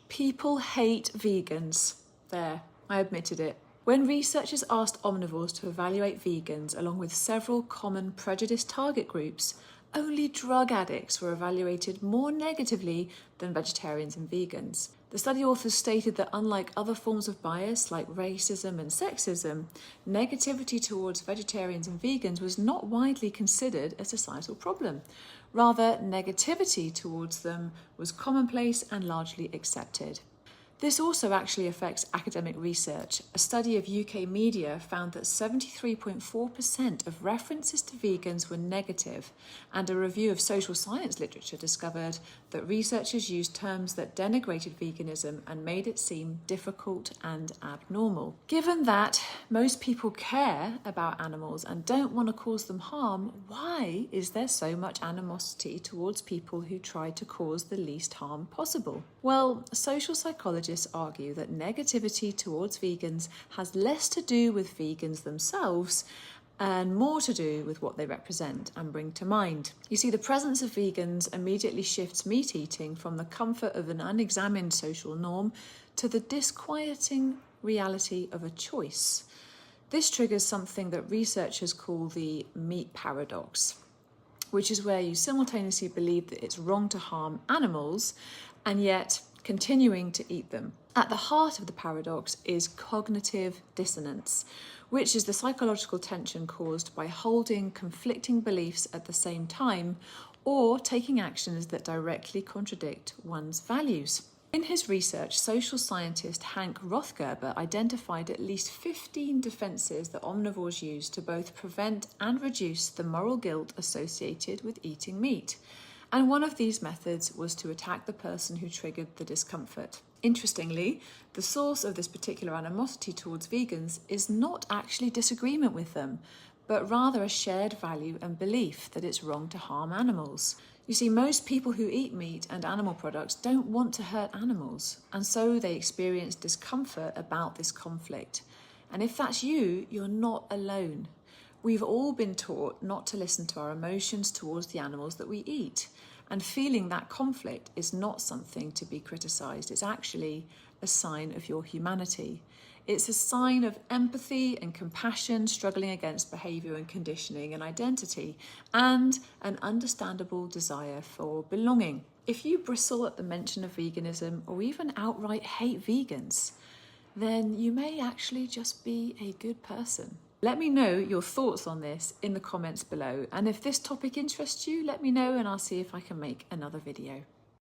People hate vegans. There, I admitted it. When researchers asked omnivores to evaluate vegans along with several common prejudice target groups, only drug addicts were evaluated more negatively than vegetarians and vegans. The study authors stated that unlike other forms of bias like racism and sexism, negativity towards vegetarians and vegans was not widely considered a societal problem. Rather, negativity towards them was commonplace and largely accepted. This also actually affects academic research. A study of UK media found that 73.4% of references to vegans were negative, and a review of social science literature discovered that researchers used terms that denigrated veganism and made it seem difficult and abnormal. Given that most people care about animals and don't want to cause them harm, why is there so much animosity towards people who try to cause the least harm possible? Well, social psychologists argue that negativity towards vegans has less to do with vegans themselves and more to do with what they represent and bring to mind. You see, the presence of vegans immediately shifts meat eating from the comfort of an unexamined social norm to the disquieting reality of a choice. This triggers something that researchers call the meat paradox, which is where you simultaneously believe that it's wrong to harm animals and yet continuing to eat them. At the heart of the paradox is cognitive dissonance, which is the psychological tension caused by holding conflicting beliefs at the same time or taking actions that directly contradict one's values. In his research, social scientist Hank Rothgerber identified at least 15 defenses that omnivores use to both prevent and reduce the moral guilt associated with eating meat. And one of these methods was to attack the person who triggered the discomfort. Interestingly, the source of this particular animosity towards vegans is not actually disagreement with them, but rather a shared value and belief that it's wrong to harm animals. You see, most people who eat meat and animal products don't want to hurt animals, and so they experience discomfort about this conflict. And if that's you, you're not alone. We've all been taught not to listen to our emotions towards the animals that we eat. And feeling that conflict is not something to be criticised. It's actually a sign of your humanity. It's a sign of empathy and compassion, struggling against behaviour and conditioning and identity, and an understandable desire for belonging. If you bristle at the mention of veganism or even outright hate vegans, then you may actually just be a good person. Let me know your thoughts on this in the comments below, and if this topic interests you, let me know and I'll see if I can make another video.